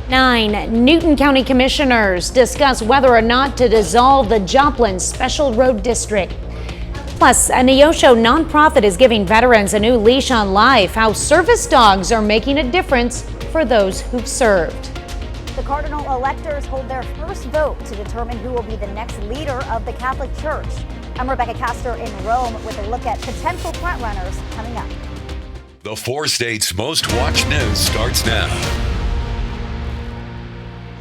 9 Newton County commissioners discuss whether or not to dissolve the Joplin Special Road District. Plus, a Neosho nonprofit is giving veterans a new leash on life, how service dogs are making a difference for those who've served. The Cardinal electors hold their first vote to determine who will be the next leader of the Catholic Church. I'm Rebecca Castor in Rome with a look at potential frontrunners coming up. The 4 states' most watched news starts now.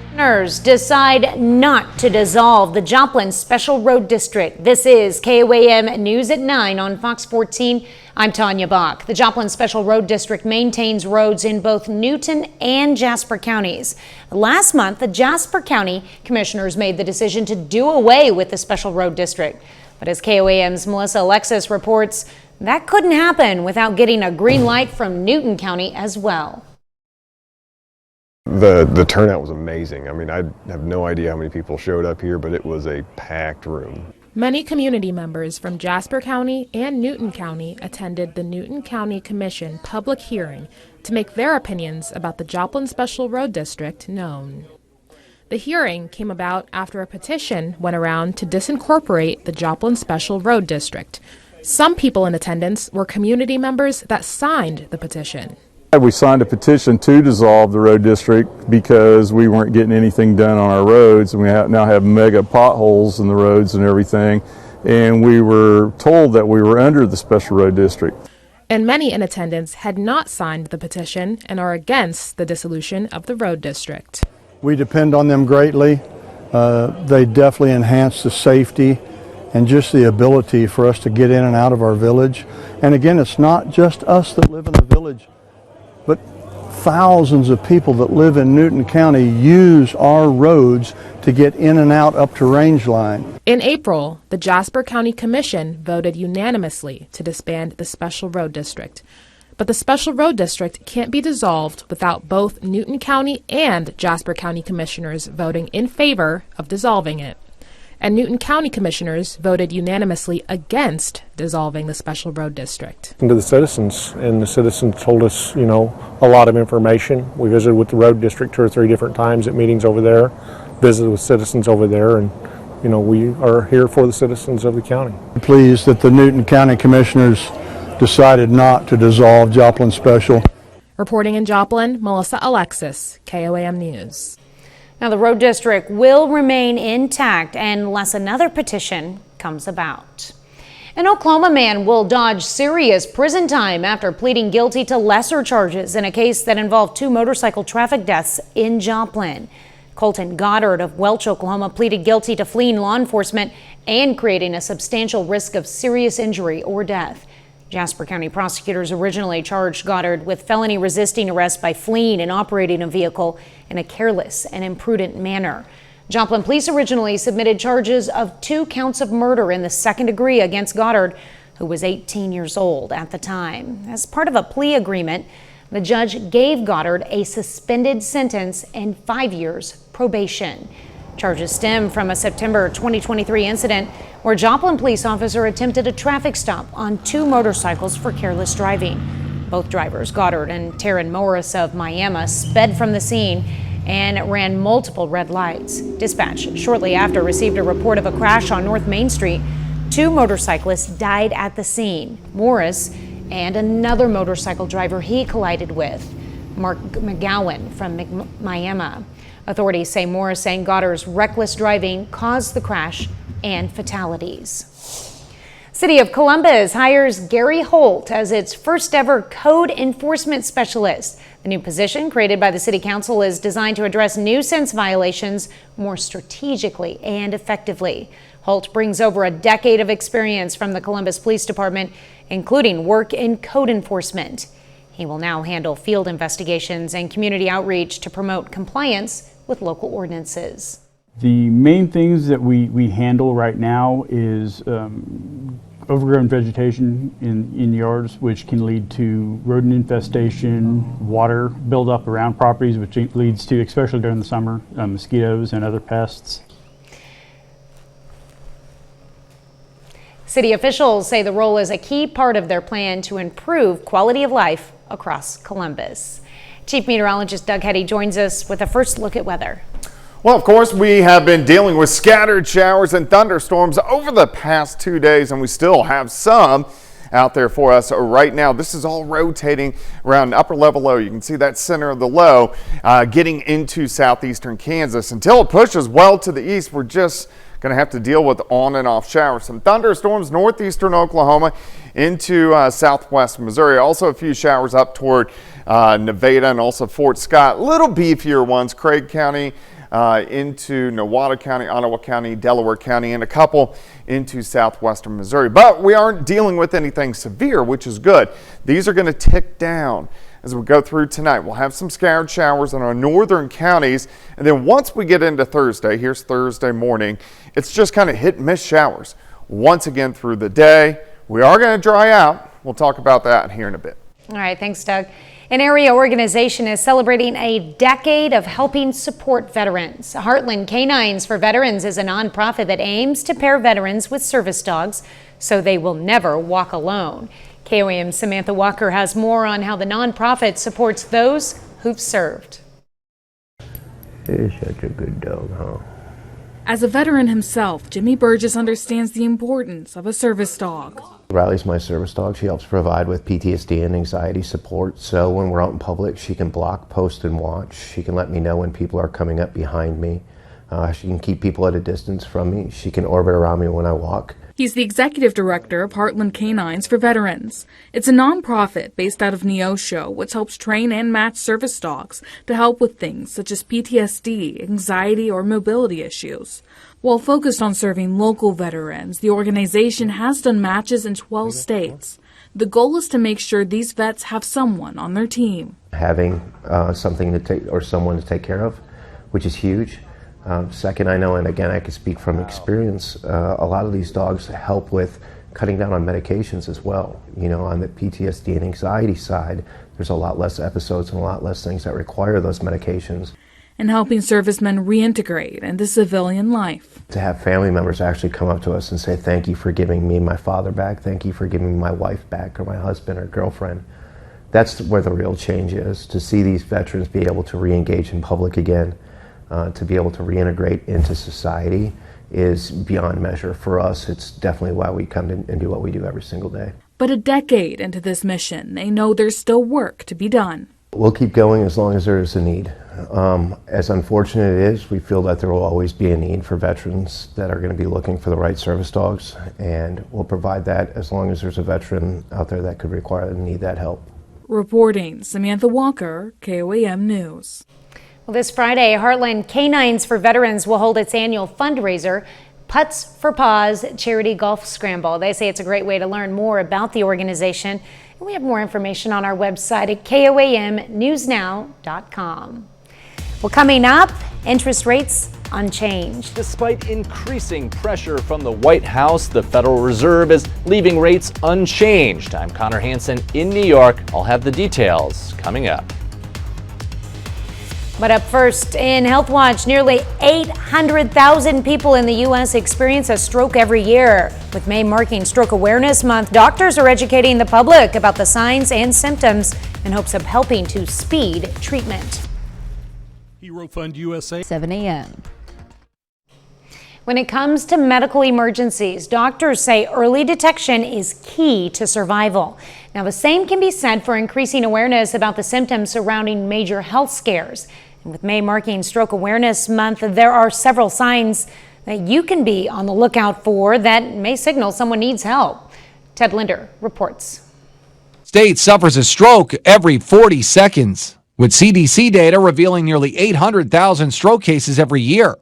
Commissioners decide not to dissolve the Joplin Special Road District. This is KOAM News at 9 on Fox 14. I'm Tanya Bach. The Joplin Special Road District maintains roads in both Newton and Jasper counties. Last month, the Jasper County Commissioners made the decision to do away with the Special Road District. But as KOAM's Melissa Alexis reports, that couldn't happen without getting a green light from Newton County as well. The turnout was amazing. I mean, I have no idea how many people showed up here, but it was a packed room. Many community members from Jasper County and Newton County attended the Newton County Commission public hearing to make their opinions about the Joplin Special Road District known. The hearing came about after a petition went around to disincorporate the Joplin Special Road District. Some people in attendance were community members that signed the petition. We signed a petition to dissolve the road district because we weren't getting anything done on our roads, and we now have mega potholes in the roads and everything, and we were told that we were under the special road district. And many in attendance had not signed the petition and are against the dissolution of the road district. We depend on them greatly. They definitely enhance the safety and just the ability for us to get in and out of our village. And again, it's not just us that live in the village, but thousands of people that live in Newton County use our roads to get in and out up to range line. In April, the Jasper County Commission voted unanimously to disband the Special Road District. But the Special Road District can't be dissolved without both Newton County and Jasper County Commissioners voting in favor of dissolving it. And Newton County Commissioners voted unanimously against dissolving the Special Road District. To the citizens, and the citizens told us, a lot of information. We visited with the road district 2 or 3 different times at meetings over there, visited with citizens over there, and we are here for the citizens of the county. I'm pleased that the Newton County Commissioners decided not to dissolve Joplin Special. Reporting in Joplin, Melissa Alexis, KOAM News. Now, the road district will remain intact unless another petition comes about. An Oklahoma man will dodge serious prison time after pleading guilty to lesser charges in a case that involved 2 motorcycle traffic deaths in Joplin. Colton Goddard of Welch, Oklahoma, pleaded guilty to fleeing law enforcement and creating a substantial risk of serious injury or death. Jasper County prosecutors originally charged Goddard with felony resisting arrest by fleeing and operating a vehicle in a careless and imprudent manner. Joplin police originally submitted charges of 2 counts of murder in the 2nd degree against Goddard, who was 18 years old at the time. As part of a plea agreement, the judge gave Goddard a suspended sentence and 5 years probation. Charges stem from a September 2023 incident where Joplin police officer attempted a traffic stop on 2 motorcycles for careless driving. Both drivers, Goddard and Taryn Morris of Miami, sped from the scene and ran multiple red lights. Dispatch shortly after received a report of a crash on North Main Street. 2 motorcyclists died at the scene. Morris and another motorcycle driver he collided with, Mark McGowan from Miami. Authorities say Morris and Goddard's reckless driving caused the crash and fatalities. City of Columbus hires Gary Holt as its first ever code enforcement specialist. The new position, created by the City Council, is designed to address nuisance violations more strategically and effectively. Holt brings over a decade of experience from the Columbus Police Department, including work in code enforcement. He will now handle field investigations and community outreach to promote compliance with local ordinances. The main things that we handle right now is overgrown vegetation in yards, which can lead to rodent infestation, water buildup around properties, which leads to, especially during the summer, mosquitoes and other pests. City officials say the role is a key part of their plan to improve quality of life across Columbus. Chief Meteorologist Doug Hetty joins us with a first look at weather. Well, of course, we have been dealing with scattered showers and thunderstorms over the past 2 days, and we still have some out there for us right now. This is all rotating around upper level low. You can see that center of the low getting into southeastern Kansas. Until it pushes well to the east, we're just going to have to deal with on and off showers. Some thunderstorms northeastern Oklahoma into southwest Missouri. Also a few showers up toward Nevada and also Fort Scott. Little beefier ones, Craig County into Nowata County, Ottawa County, Delaware County, and a couple into southwestern Missouri. But we aren't dealing with anything severe, which is good. These are going to tick down as we go through tonight. We'll have some scattered showers in our northern counties, and then once we get into Thursday, here's Thursday morning, it's just kind of hit and miss showers once again through the day. We are going to dry out. We'll talk about that here in a bit. All right, thanks, Doug. An area organization is celebrating a decade of helping support veterans. Heartland Canines for Veterans is a nonprofit that aims to pair veterans with service dogs so they will never walk alone. KOAM's Samantha Walker has more on how the nonprofit supports those who've served. He's such a good dog, huh? As a veteran himself, Jimmy Burgess understands the importance of a service dog. Riley's my service dog. She helps provide with PTSD and anxiety support. So when we're out in public, she can block, post, and watch. She can let me know when people are coming up behind me. She can keep people at a distance from me. She can orbit around me when I walk. He's the executive director of Heartland Canines for Veterans. It's a nonprofit based out of Neosho, which helps train and match service dogs to help with things such as PTSD, anxiety, or mobility issues. While focused on serving local veterans, the organization has done matches in 12 states. The goal is to make sure these vets have someone on their team. Having something to take or someone to take care of, which is huge. Second, I know, and again, I can speak from experience, a lot of these dogs help with cutting down on medications as well. You know, on the PTSD and anxiety side, there's a lot less episodes and a lot less things that require those medications. And helping servicemen reintegrate into civilian life. To have family members actually come up to us and say, thank you for giving me my father back, thank you for giving me my wife back, or my husband or girlfriend. That's where the real change is, to see these veterans be able to re-engage in public again, to be able to reintegrate into society is beyond measure. For us, it's definitely why we come and do what we do every single day. But a decade into this mission, they know there's still work to be done. We'll keep going as long as there is a need. As unfortunate it is, we feel that there will always be a need for veterans that are going to be looking for the right service dogs, and we'll provide that as long as there's a veteran out there that could require and need that help. Reporting, Samantha Walker, KOAM News. Well, this Friday, Heartland Canines for Veterans will hold its annual fundraiser, Putts for Paws Charity Golf Scramble. They say it's a great way to learn more about the organization. And we have more information on our website at KOAMnewsnow.com. Well, coming up, interest rates unchanged. Despite increasing pressure from the White House, the Federal Reserve is leaving rates unchanged. I'm Connor Hansen in New York. I'll have the details coming up. But up first, in Health Watch, nearly 800,000 people in the U.S. experience a stroke every year. With May marking Stroke Awareness Month, doctors are educating the public about the signs and symptoms in hopes of helping to speed treatment. Hero Fund USA. 7 a.m. When it comes to medical emergencies, doctors say early detection is key to survival. Now, the same can be said for increasing awareness about the symptoms surrounding major health scares. And with May marking Stroke Awareness Month, there are several signs that you can be on the lookout for that may signal someone needs help. Ted Linder reports. State suffers a stroke every 40 seconds, with CDC data revealing nearly 800,000 stroke cases every year.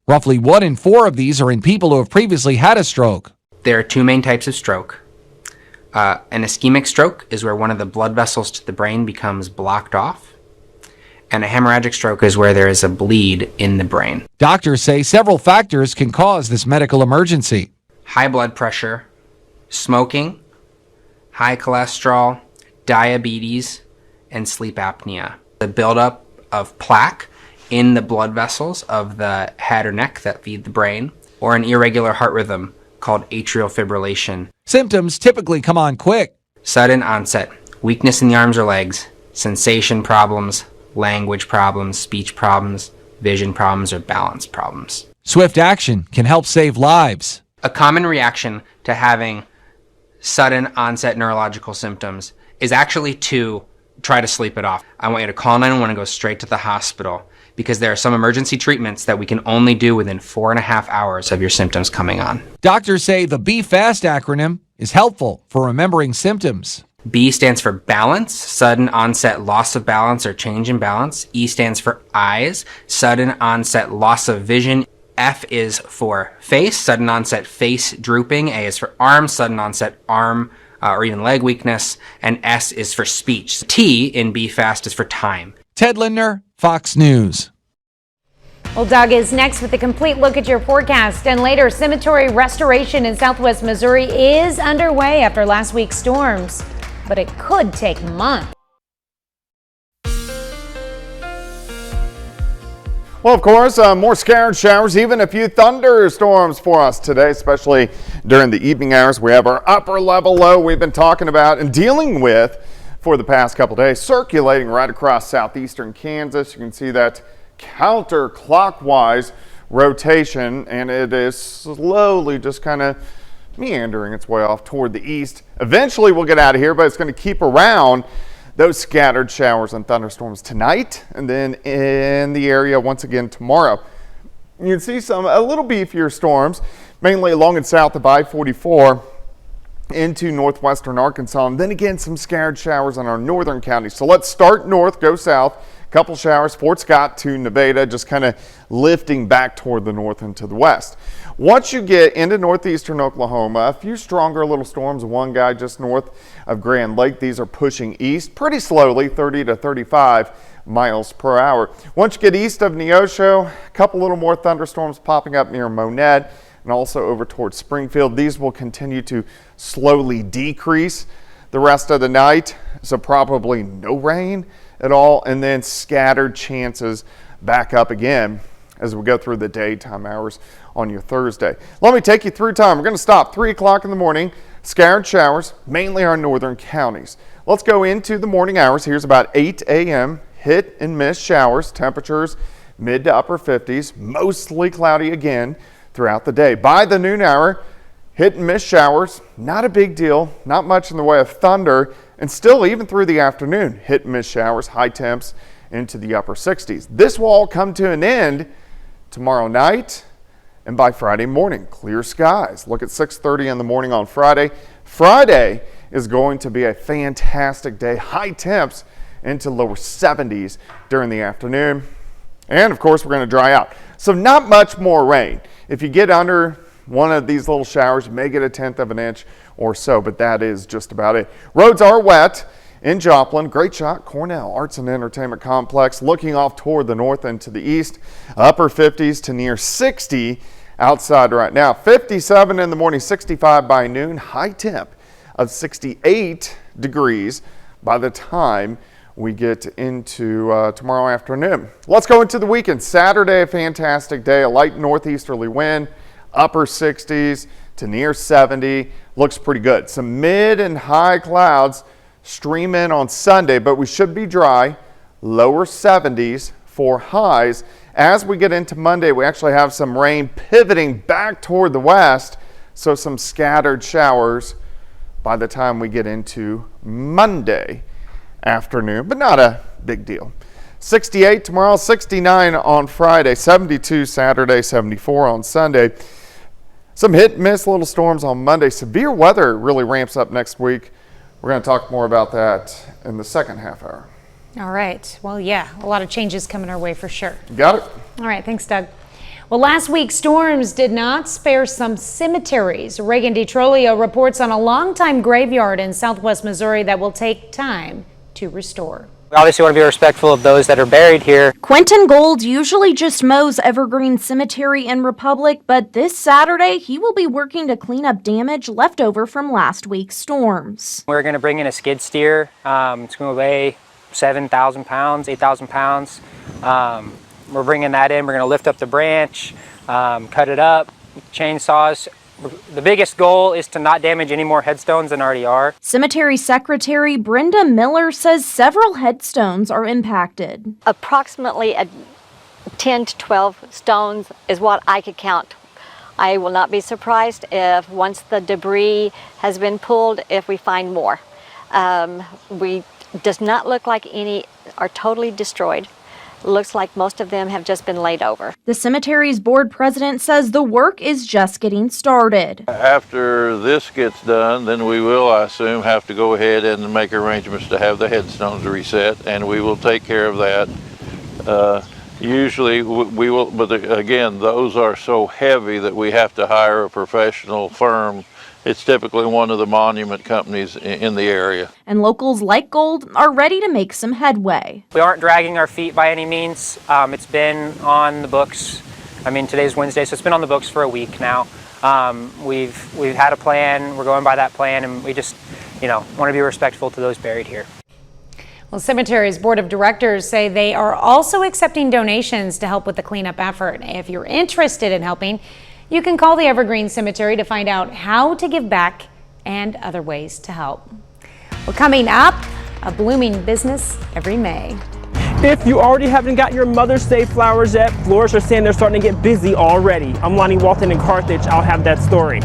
Roughly 1 in 4 of these are in people who have previously had a stroke. There are two main types of stroke. An ischemic stroke is where one of the blood vessels to the brain becomes blocked off. And a hemorrhagic stroke is where there is a bleed in the brain. Doctors say several factors can cause this medical emergency. High blood pressure, smoking, high cholesterol, diabetes, and sleep apnea. The buildup of plaque in the blood vessels of the head or neck that feed the brain, or an irregular heart rhythm called atrial fibrillation. Symptoms typically come on quick. Sudden onset, weakness in the arms or legs, sensation problems, language problems, speech problems, vision problems, or balance problems. Swift action can help save lives. A common reaction to having sudden onset neurological symptoms is actually to try to sleep it off. I want you to call 911 and go straight to the hospital, because there are some emergency treatments that we can only do within 4.5 hours of your symptoms coming on. Doctors say the Be Fast acronym is helpful for remembering symptoms. B stands for balance, sudden onset loss of balance or change in balance. E stands for eyes, sudden onset loss of vision. F is for face, sudden onset face drooping. A is for arm, sudden onset arm or even leg weakness. And S is for speech. T in Be Fast is for time. Ted Lindner, Fox News. Well, Doug is next with a complete look at your forecast. And later, cemetery restoration in southwest Missouri is underway after last week's storms, but it could take months. Well, of course, more scattered showers, even a few thunderstorms for us today, especially during the evening hours. We have our upper level low we've been talking about and dealing with for the past couple days, circulating right across southeastern Kansas. You can see that counterclockwise rotation, and it is slowly just kind of meandering its way off toward the east. Eventually we'll get out of here, but it's going to keep around those scattered showers and thunderstorms tonight, and then in the area once again tomorrow. You can see a little beefier storms, mainly along and south of I-44 into northwestern Arkansas, and then again some scattered showers in our northern counties. So let's start north, go south. Couple showers, Fort Scott to Nevada, just kind of lifting back toward the north and to the west. Once you get into northeastern Oklahoma, a few stronger little storms, one guy just north of Grand Lake. These are pushing east pretty slowly, 30 to 35 miles per hour. Once you get east of Neosho, a couple little more thunderstorms popping up near Monette and also over towards Springfield. These will continue to slowly decrease the rest of the night, so probably no rain at all, and then scattered chances back up again as we go through the daytime hours on your Thursday. Let me take you through time. We're going to stop 3 o'clock in the morning, scattered showers, mainly our northern counties. Let's go into the morning hours. Here's about 8 a.m. hit and miss showers, temperatures mid to upper 50s, mostly cloudy again throughout the day. By the noon hour, hit and miss showers, not a big deal, not much in the way of thunder, and still even through the afternoon, hit and miss showers, high temps into the upper 60s. This will all come to an end tomorrow night and by Friday morning. Clear skies. Look at 6:30 in the morning on Friday. Friday is going to be a fantastic day. High temps into lower 70s during the afternoon. And of course, we're going to dry out. So not much more rain. If you get under one of these little showers, you may get 1/10 of an inch or so, but that is just about it. Roads are wet in Joplin. Great shot, Cornell Arts and Entertainment Complex, looking off toward the north and to the east. Upper 50s to near 60 outside right now. 57 in the morning, 65 by noon. High temp of 68 degrees by the time we get into tomorrow afternoon. Let's go into the weekend. Saturday, a fantastic day, a light northeasterly wind, upper 60s to near 70. Looks pretty good. Some mid and high clouds stream in on Sunday, but we should be dry, lower 70s for highs. As we get into Monday, we actually have some rain pivoting back toward the west, so some scattered showers by the time we get into Monday afternoon, but not a big deal. 68 tomorrow, 69 on Friday, 72 Saturday, 74 on Sunday. Some hit and miss little storms on Monday. Severe weather really ramps up next week. We're going to talk more about that in the second half hour. All right. Well, yeah, a lot of changes coming our way for sure. Got it. All right. Thanks, Doug. Well, last week's storms did not spare some cemeteries. Reagan DiTrolio reports on a longtime graveyard in southwest Missouri that will take time to restore. We obviously want to be respectful of those that are buried here. Quentin Gold usually just mows Evergreen Cemetery in Republic, but this Saturday he will be working to clean up damage left over from last week's storms. We're going to bring in a skid steer. It's going to weigh 7,000 pounds, 8,000 pounds. We're bringing that in. We're going to lift up the branch, cut it up, chainsaws, The biggest goal is to not damage any more headstones than already are. Cemetery Secretary Brenda Miller says several headstones are impacted. Approximately 10 to 12 stones is what I could count. I will not be surprised if once the debris has been pulled, if we find more. Does not look like any are totally destroyed. Looks like most of them have just been laid over. The cemetery's board president says the work is just getting started. After this gets done, then we will, I assume, have to go ahead and make arrangements to have the headstones reset, and we will take care of that. Usually we will, but again, those are so heavy that we have to hire a professional firm. It's typically one of the monument companies in the area. And locals like Gold are ready to make some headway. We aren't dragging our feet by any means. It's been on the books. I mean, today's Wednesday, so it's been on the books for a week now. We've had a plan. We're going by that plan, and we just, want to be respectful to those buried here. Well, Cemetery's board of directors say they are also accepting donations to help with the cleanup effort. If you're interested in helping, you can call the Evergreen Cemetery to find out how to give back and other ways to help. Well, coming up, a blooming business every May. If you already haven't got your Mother's Day flowers yet, florists are saying they're starting to get busy already. I'm Lonnie Walton in Carthage. I'll have that story.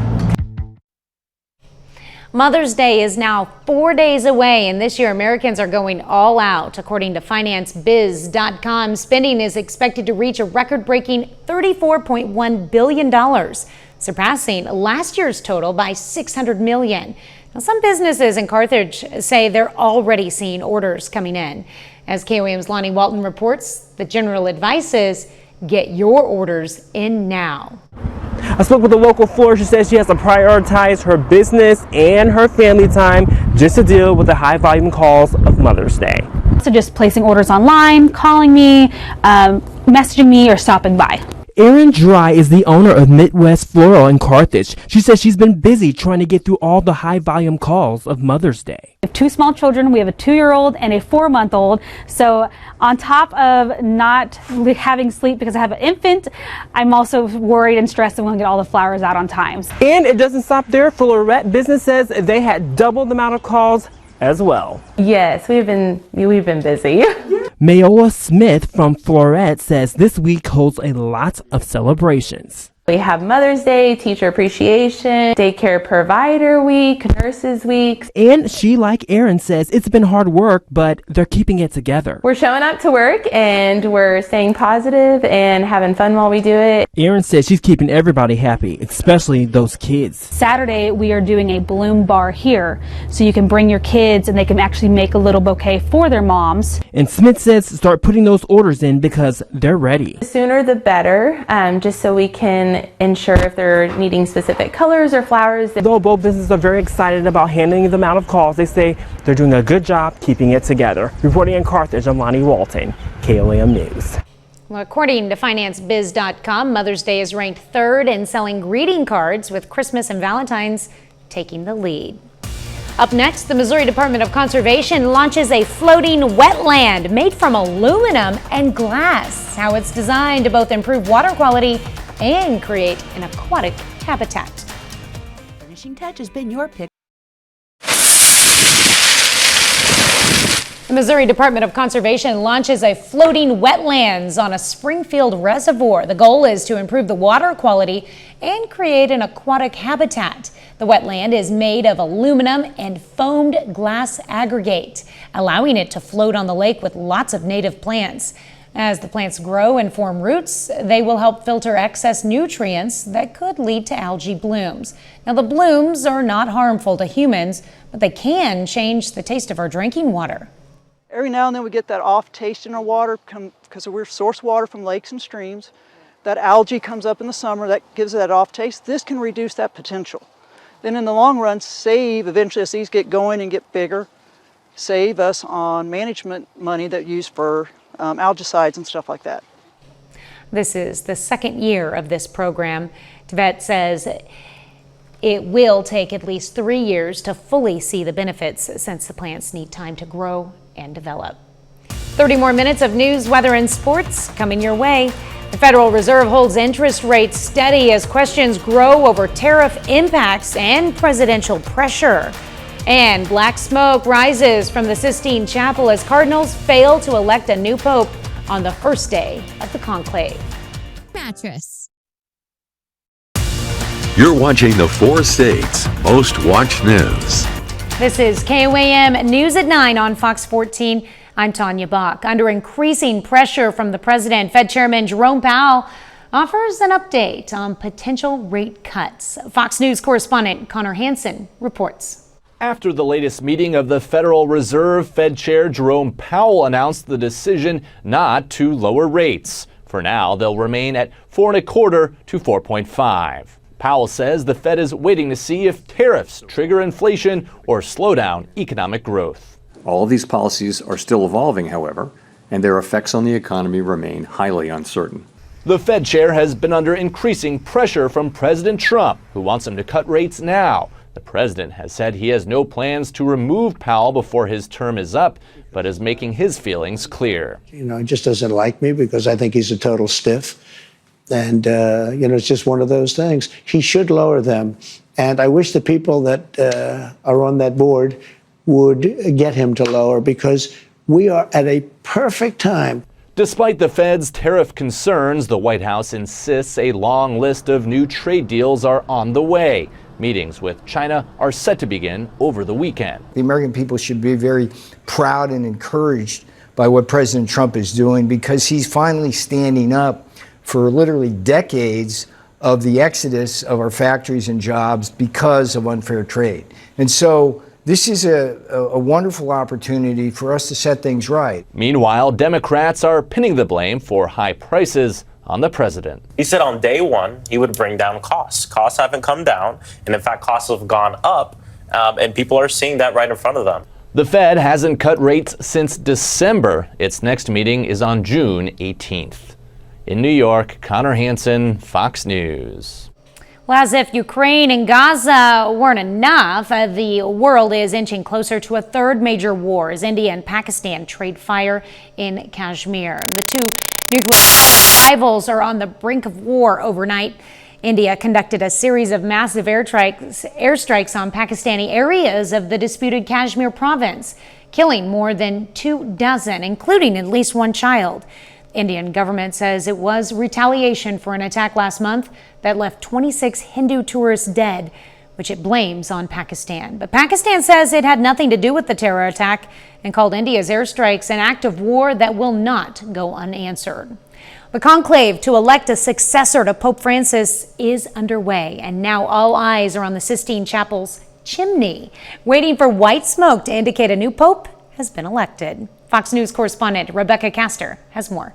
Mother's Day is now 4 days away, and this year Americans are going all out. According to FinanceBiz.com, spending is expected to reach a record-breaking $34.1 billion, surpassing last year's total by $600 million. Now, some businesses in Carthage say they're already seeing orders coming in. As KOAM's Lonnie Walton reports, the general advice is get your orders in now. I spoke with a local florist. She says she has to prioritize her business and her family time just to deal with the high volume calls of Mother's Day. So just placing orders online, calling me, messaging me, or stopping by. Erin Dry is the owner of Midwest Floral in Carthage. She says she's been busy trying to get through all the high volume calls of Mother's Day. We have 2 small children. We have a 2-year-old and a 4-month-old. So on top of not having sleep because I have an infant, I'm also worried and stressed that we won't get all the flowers out on time. And it doesn't stop there. Florette business says they had double the amount of calls as well. Yes, we've been busy. Mayola Smith from Florette says this week holds a lot of celebrations. We have Mother's Day, Teacher Appreciation, Daycare Provider Week, Nurses Week. And she, like Erin, says it's been hard work, but they're keeping it together. We're showing up to work and we're staying positive and having fun while we do it. Erin says she's keeping everybody happy, especially those kids. Saturday, we are doing a bloom bar here, so you can bring your kids and they can actually make a little bouquet for their moms. And Smith says start putting those orders in because they're ready. The sooner the better, just so we can ensure if they're needing specific colors or flowers. Though both businesses are very excited about handling the amount of calls, they say they're doing a good job keeping it together. Reporting in Carthage, I'm Lonnie Walton, KOAM News. Well, according to FinanceBiz.com, Mother's Day is ranked 3rd in selling greeting cards, with Christmas and Valentine's taking the lead. Up next, the Missouri Department of Conservation launches a floating wetland made from aluminum and glass. How it's designed to both improve water quality and create an aquatic habitat. Finishing touch has been your pick. The Missouri Department of Conservation launches a floating wetlands on a Springfield reservoir. The goal is to improve the water quality and create an aquatic habitat. The wetland is made of aluminum and foamed glass aggregate, allowing it to float on the lake with lots of native plants. As the plants grow and form roots, they will help filter excess nutrients that could lead to algae blooms. Now, the blooms are not harmful to humans, but they can change the taste of our drinking water. Every now and then we get that off taste in our water because we're source water from lakes and streams. That algae comes up in the summer, that gives it that off taste. This can reduce that potential. Then in the long run, save, eventually as these get going and get bigger, save us on management money that we use for algicides and stuff like that. This is the 2nd year of this program. TVET says it will take at least 3 years to fully see the benefits, since the plants need time to grow and develop. 30 more minutes of news, weather, and sports coming your way. The Federal Reserve holds interest rates steady as questions grow over tariff impacts and presidential pressure. And black smoke rises from the Sistine Chapel as cardinals fail to elect a new pope on the first day of the conclave. Mattress. You're watching the 4 states' most watched news. This is KOAM News at 9 on Fox 14. I'm Tanya Bach. Under increasing pressure from the president, Fed Chairman Jerome Powell offers an update on potential rate cuts. Fox News correspondent Connor Hansen reports. After the latest meeting of the Federal Reserve, Fed Chair Jerome Powell announced the decision not to lower rates. For now, they'll remain at 4.25 to 4.5. Powell says the Fed is waiting to see if tariffs trigger inflation or slow down economic growth. All of these policies are still evolving, however, and their effects on the economy remain highly uncertain. The Fed chair has been under increasing pressure from President Trump, who wants him to cut rates now. The president has said he has no plans to remove Powell before his term is up, but is making his feelings clear. He just doesn't like me because I think he's a total stiff. And, it's just one of those things. He should lower them. And I wish the people that are on that board would get him to lower, because we are at a perfect time. Despite the Fed's tariff concerns, the White House insists a long list of new trade deals are on the way. Meetings with China are set to begin over the weekend. The American people should be very proud and encouraged by what President Trump is doing, because he's finally standing up for literally decades of the exodus of our factories and jobs because of unfair trade. And so this is a wonderful opportunity for us to set things right. Meanwhile, Democrats are pinning the blame for high prices on the president. He said on day one he would bring down costs. Costs haven't come down, and in fact costs have gone up, and people are seeing that right in front of them. The Fed hasn't cut rates since December. Its next meeting is on June 18th. In New York, Connor Hansen, Fox News. Well, as if Ukraine and Gaza weren't enough, the world is inching closer to a third major war as India and Pakistan trade fire in Kashmir. The two nuclear rivals are on the brink of war overnight. India conducted a series of massive airstrikes on Pakistani areas of the disputed Kashmir province, killing more than 24, including at least one child. Indian government says it was retaliation for an attack last month that left 26 Hindu tourists dead, which it blames on Pakistan. But Pakistan says it had nothing to do with the terror attack and called India's airstrikes an act of war that will not go unanswered. The conclave to elect a successor to Pope Francis is underway, and now all eyes are on the Sistine Chapel's chimney, waiting for white smoke to indicate a new pope has been elected. Fox News correspondent Rebecca Castor has more.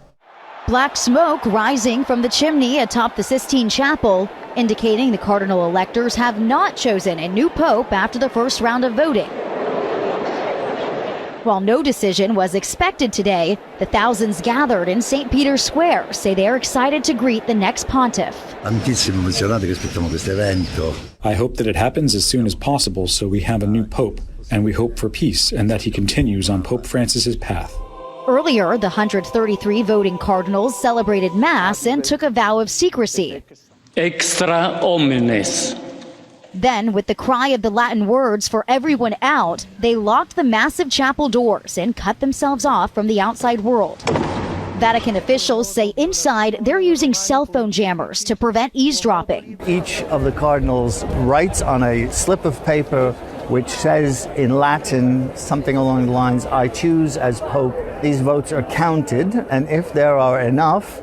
Black smoke rising from the chimney atop the Sistine Chapel, indicating the cardinal electors have not chosen a new pope after the first round of voting. While no decision was expected today, the thousands gathered in St. Peter's Square say they are excited to greet the next pontiff. I hope that it happens as soon as possible so we have a new pope, and we hope for peace and that he continues on Pope Francis's path. Earlier, the 133 voting cardinals celebrated Mass and took a vow of secrecy. Extra omnes. Then, with the cry of the Latin words for everyone out, they locked the massive chapel doors and cut themselves off from the outside world. Vatican officials say inside they're using cell phone jammers to prevent eavesdropping. Each of the cardinals writes on a slip of paper which says in Latin something along the lines, "I choose as Pope." These votes are counted, and if there are enough,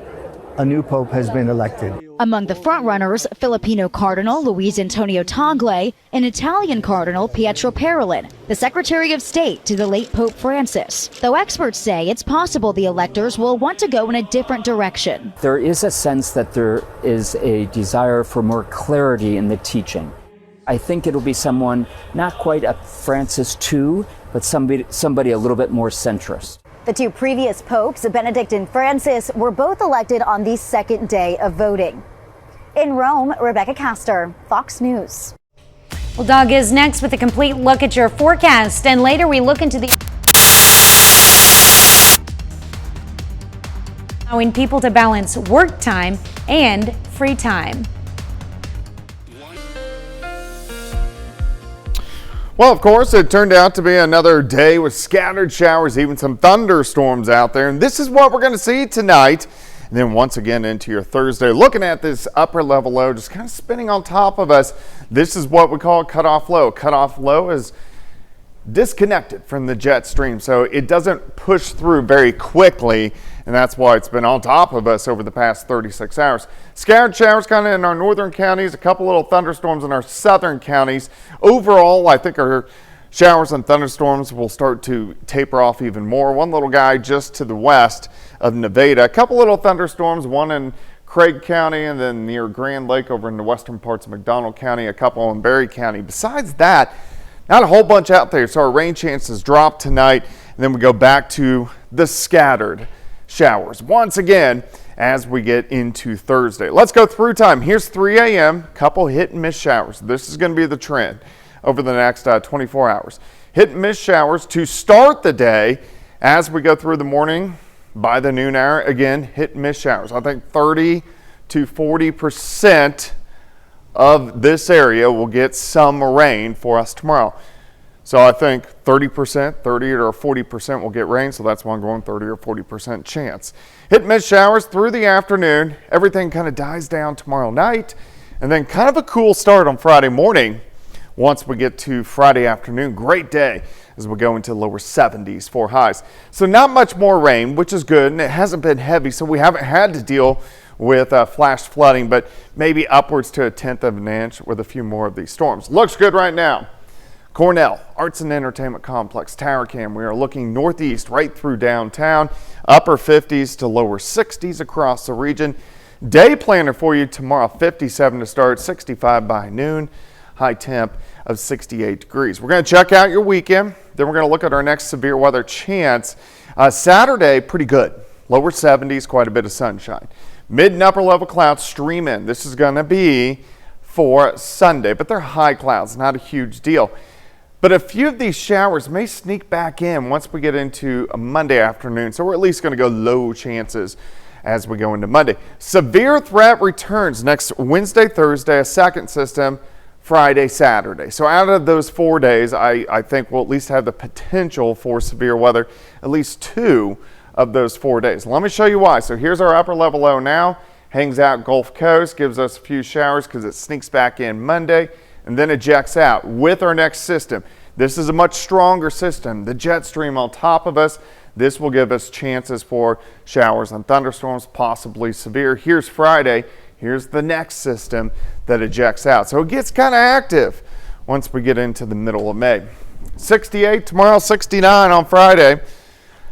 a new Pope has been elected. Among the frontrunners, Filipino Cardinal Luis Antonio Tagle and Italian Cardinal Pietro Parolin, the Secretary of State to the late Pope Francis. Though experts say it's possible the electors will want to go in a different direction. There is a sense that there is a desire for more clarity in the teaching. I think it'll be someone not quite a Francis II, but somebody a little bit more centrist. The two previous popes, Benedict and Francis, were both elected on the second day of voting. In Rome, Rebecca Castor, Fox News. Well, Doug is next with a complete look at your forecast, and later we look into the allowing people to balance work time and free time. Well, of course, it turned out to be another day with scattered showers, even some thunderstorms out there. And this is what we're going to see tonight. And then once again into your Thursday, looking at this upper level low, just kind of spinning on top of us. This is what we call a cutoff low. Cutoff low is disconnected from the jet stream, so it doesn't push through very quickly, and that's why it's been on top of us over the past 36 hours. Scattered showers kind of in our northern counties, a couple little thunderstorms in our southern counties. Overall, I think our showers and thunderstorms will start to taper off even more. One little guy just to the west of Nevada, a couple little thunderstorms, one in Craig County and then near Grand Lake over in the western parts of McDonald County, a couple in Berry County. Besides that, not a whole bunch out there, so our rain chances drop tonight, and then we go back to the scattered showers once again as we get into Thursday. Let's go through time. Here's 3 a.m., couple hit and miss showers. This is going to be the trend over the next 24 hours. Hit and miss showers to start the day. As we go through the morning, by the noon hour, again, hit and miss showers. I think 30 to 40% of this area will get some rain for us tomorrow. So I think 30%, 30 or 40% will get rain, so that's why I'm going 30 or 40% chance. Hit and miss showers through the afternoon. Everything kind of dies down tomorrow night, and then kind of a cool start on Friday morning. Once we get to Friday afternoon, great day as we go into lower 70s for highs. So not much more rain, which is good, and it hasn't been heavy, so we haven't had to deal with flash flooding, but maybe upwards to 1/10 of an inch with a few more of these storms. Looks good right now. Cornell Arts and Entertainment Complex, Tower Cam. We are looking northeast right through downtown, upper 50s to lower 60s across the region. Day planner for you tomorrow, 57 to start, 65 by noon, high temp of 68 degrees. We're going to check out your weekend. Then we're going to look at our next severe weather chance. Saturday, pretty good. Lower 70s, quite a bit of sunshine. Mid and upper level clouds stream in. This is going to be for Sunday, but they're high clouds, not a huge deal. But a few of these showers may sneak back in once we get into a Monday afternoon. So we're at least going to go low chances as we go into Monday. Severe threat returns next Wednesday, Thursday, a second system, Friday, Saturday. So out of those 4 days, I think we'll at least have the potential for severe weather, at least 2 of those 4 days. Let me show you why. So here's our upper level low now, hangs out Gulf Coast, gives us a few showers because it sneaks back in Monday and then ejects out with our next system. This is a much stronger system. The jet stream on top of us, this will give us chances for showers and thunderstorms, possibly severe. Here's Friday. Here's the next system that ejects out. So it gets kind of active once we get into the middle of May. 68 tomorrow, 69 on Friday.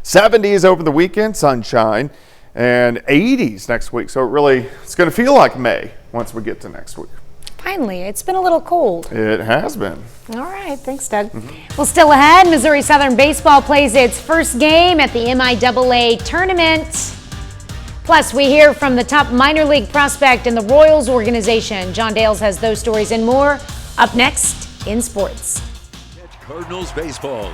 70s over the weekend, sunshine, and 80s next week. So it's going to feel like May once we get to next week. Finally, it's been a little cold. It has been. All right, thanks, Doug. Well, still ahead, Missouri Southern Baseball plays its first game at the MIAA tournament. Plus, we hear from the top minor league prospect in the Royals organization. John Dales has those stories and more up next in sports. Cardinals baseball.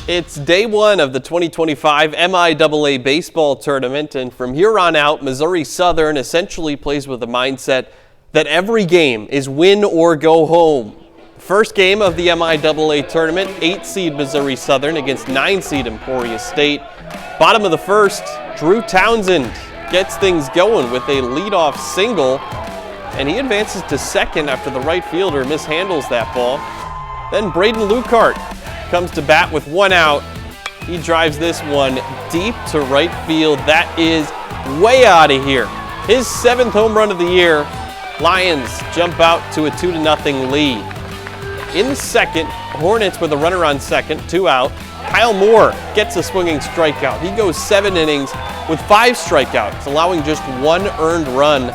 It's day one of the 2025 MIAA baseball tournament, and from here on out, Missouri Southern essentially plays with the mindset that every game is win or go home. First game of the MIAA tournament, 8-seed Missouri Southern against 9-seed Emporia State. Bottom of the first, Drew Townsend gets things going with a leadoff single, and he advances to second after the right fielder mishandles that ball. Then Braden Lucart comes to bat with 1 out. He drives this one deep to right field. That is way out of here. His 7th home run of the year. Lions jump out to a 2-0 lead. In the second, Hornets with a runner on second, 2 out. Kyle Moore gets a swinging strikeout. He goes 7 innings with 5 strikeouts, allowing just 1 earned run.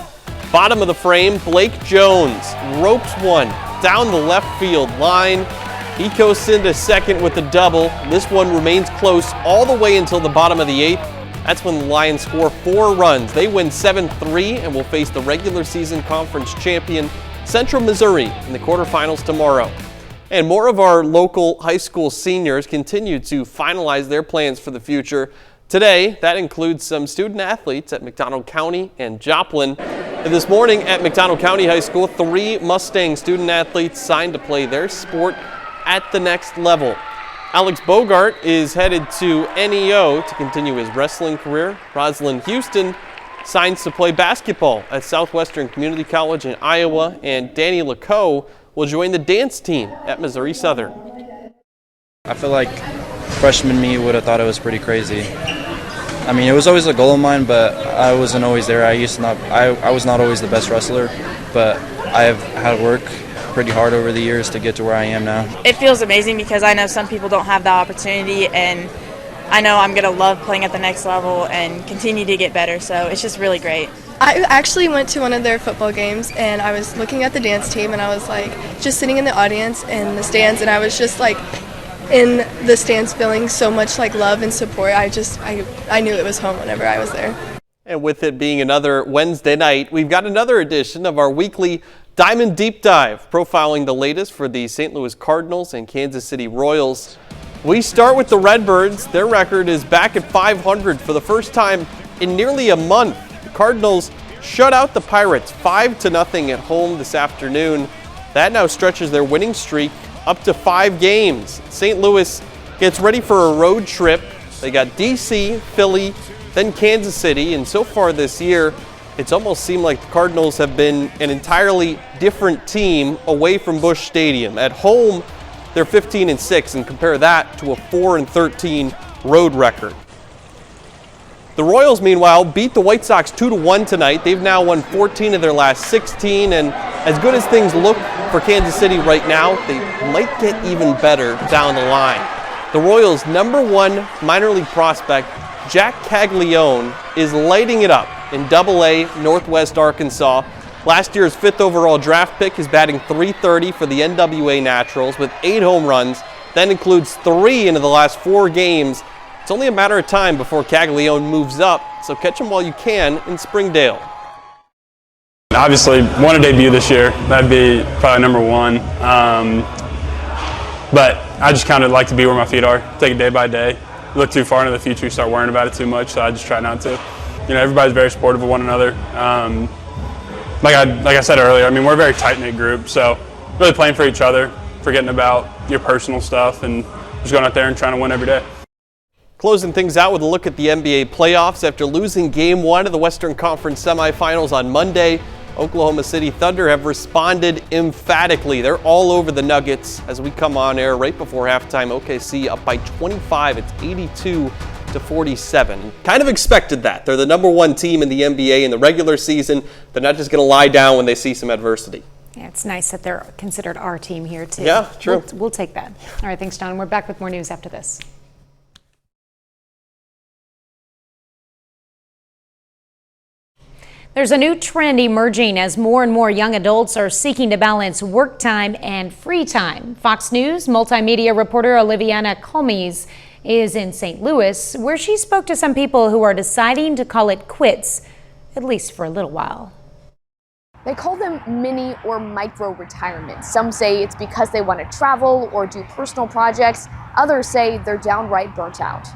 Bottom of the frame, Blake Jones ropes one down the left field line. He coasts into second with a double. This one remains close all the way until the bottom of the 8th. That's when the Lions score 4 runs. They win 7-3 and will face the regular season conference champion Central Missouri in the quarterfinals tomorrow. And more of our local high school seniors continue to finalize their plans for the future. Today, that includes some student athletes at McDonald County and Joplin. And this morning at McDonald County High School, 3 Mustang student athletes signed to play their sport at the next level. Alex Bogart is headed to NEO to continue his wrestling career. Rosalind Houston signs to play basketball at Southwestern Community College in Iowa, and Danny LaCoe will join the dance team at Missouri Southern. I feel like freshman me would have thought it was pretty crazy. I mean, it was always a goal of mine, but I wasn't always there. I was not always the best wrestler, but I have had to work pretty hard over the years to get to where I am now. It feels amazing because I know some people don't have that opportunity, and I know I'm going to love playing at the next level and continue to get better, so it's just really great. I actually went to one of their football games, and I was looking at the dance team, and I was like just sitting in the audience in the stands, and I was just like in the stands feeling so much like love and support. I knew it was home whenever I was there. And with it being another Wednesday night, we've got another edition of our weekly Diamond Deep Dive, profiling the latest for the St. Louis Cardinals and Kansas City Royals. We start with the Redbirds. Their record is back at 500 for the first time in nearly a month. The Cardinals shut out the Pirates 5-0 at home this afternoon. That now stretches their winning streak up to 5 games. St. Louis gets ready for a road trip. They got DC, Philly, then Kansas City, and so far this year, it's almost seemed like the Cardinals have been an entirely different team away from Busch Stadium. At home, they're 15-6, and compare that to a 4-13 road record. The Royals, meanwhile, beat the White Sox 2-1 tonight. They've now won 14 of their last 16, and as good as things look for Kansas City right now, they might get even better down the line. The Royals' #1 minor league prospect, Jack Caglione, is lighting it up in AA Northwest Arkansas. Last year's 5th overall draft pick is batting .330 for the NWA Naturals with 8 home runs. That includes 3 into the last 4 games. It's only a matter of time before Caglione moves up, so catch him while you can in Springdale. Obviously, want to debut this year. That'd be probably #1. But I just kind of like to be where my feet are, take it day by day. Look too far into the future, you start worrying about it too much, so I just try not to. You know, everybody's very supportive of one another. Like I said earlier, I mean, we're a very tight-knit group, so really playing for each other, forgetting about your personal stuff, and just going out there and trying to win every day. Closing things out with a look at the NBA playoffs. After losing Game 1 of the Western Conference semifinals on Monday, Oklahoma City Thunder have responded emphatically. They're all over the Nuggets as we come on air right before halftime. OKC up by 25. It's 82-47. Kind of expected that. They're the #1 team in the NBA in the regular season. They're not just going to lie down when they see some adversity. Yeah, it's nice that they're considered our team here, too. Yeah, true. We'll take that. All right, thanks, John. We're back with more news after this. There's a new trend emerging as more and more young adults are seeking to balance work time and free time. Fox News multimedia reporter Oliviana Comes is in St. Louis, where she spoke to some people who are deciding to call it quits, at least for a little while. They call them mini or micro retirement. Some say it's because they want to travel or do personal projects. Others say they're downright burnt out.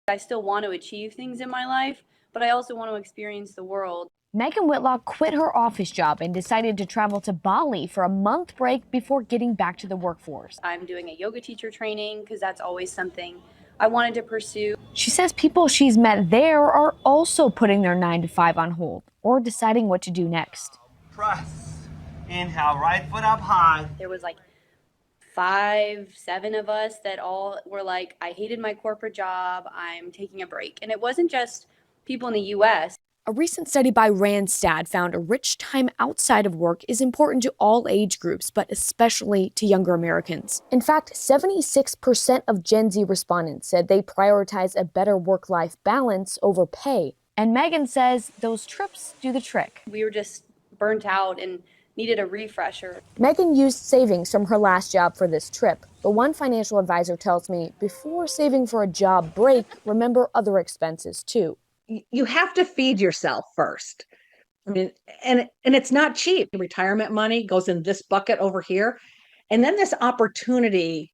I still want to achieve things in my life, but I also want to experience the world. Megan Whitlock quit her office job and decided to travel to Bali for a month break before getting back to the workforce. I'm doing a yoga teacher training because that's always something I wanted to pursue. She says people she's met there are also putting their 9 to 5 on hold or deciding what to do next. Press. Inhale, right foot up high. There was like 5, 7 of us that all were like, I hated my corporate job, I'm taking a break. And it wasn't just people in the U.S. A recent study by Randstad found a rich time outside of work is important to all age groups, but especially to younger Americans. In fact, 76% of Gen Z respondents said they prioritize a better work-life balance over pay. And Megan says those trips do the trick. We were just burnt out and needed a refresher. Megan used savings from her last job for this trip, but one financial advisor tells me before saving for a job break, remember other expenses too. You have to feed yourself first. I mean, and it's not cheap. Retirement money goes in this bucket over here. And then this opportunity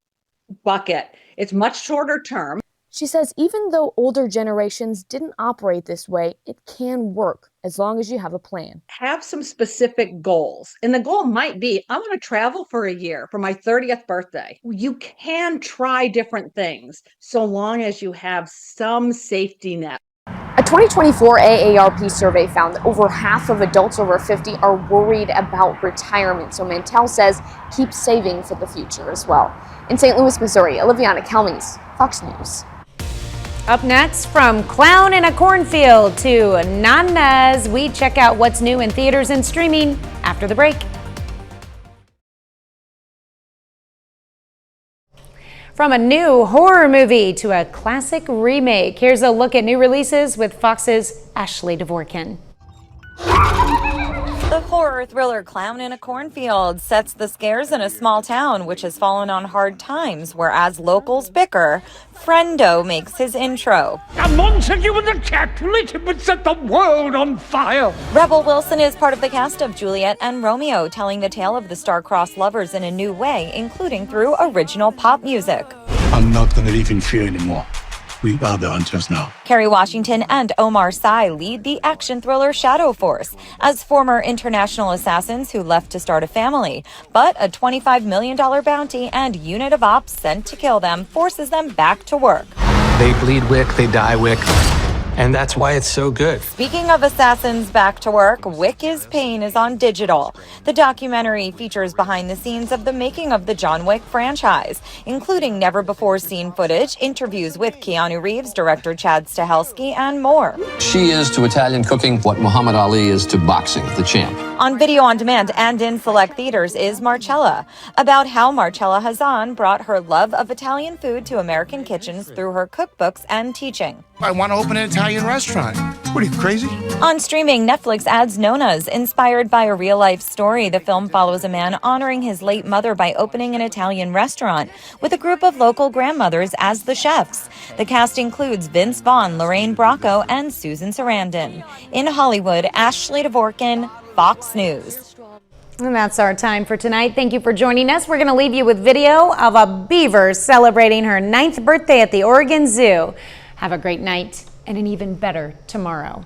bucket, it's much shorter term. She says even though older generations didn't operate this way, it can work as long as you have a plan. Have some specific goals. And the goal might be, I want to travel for a year for my 30th birthday. You can try different things so long as you have some safety net. A 2024 AARP survey found that over half of adults over 50 are worried about retirement. So Mantell says keep saving for the future as well. In St. Louis, Missouri, Oliviana Kelmes, Fox News. Up next, from clown in a cornfield to nanas, we check out what's new in theaters and streaming after the break. From a new horror movie to a classic remake, here's a look at new releases with Fox's Ashley Dvorkin. The horror thriller Clown in a Cornfield sets the scares in a small town which has fallen on hard times, whereas locals bicker. Friendo makes his intro. A Montague and the Capulet would set the world on fire. Rebel Wilson is part of the cast of Juliet and Romeo, telling the tale of the star-crossed lovers in a new way, including through original pop music. I'm not going to live in fear anymore. We are the hunters now. Kerry Washington and Omar Sy lead the action thriller Shadow Force as former international assassins who left to start a family. But a $25 million bounty and unit of ops sent to kill them forces them back to work. They bleed wick, they die wick. And that's why it's so good. Speaking of assassins back to work, Wick is Pain is on digital. The documentary features behind the scenes of the making of the John Wick franchise, including never-before-seen footage, interviews with Keanu Reeves, director Chad Stahelski, and more. She is to Italian cooking what Muhammad Ali is to boxing, the champ. On video on demand and in select theaters is Marcella, about how Marcella Hazan brought her love of Italian food to American kitchens through her cookbooks and teaching. I want to open an Italian restaurant. What are you, crazy? On streaming, Netflix adds Nonas. Inspired by a real-life story, the film follows a man honoring his late mother by opening an Italian restaurant with a group of local grandmothers as the chefs. The cast includes Vince Vaughn, Lorraine Bracco, and Susan Sarandon. In Hollywood, Ashley Dvorkin, Fox News. And that's our time for tonight. Thank you for joining us. We're going to leave you with video of a beaver celebrating her 9th birthday at the Oregon Zoo. Have a great night and an even better tomorrow.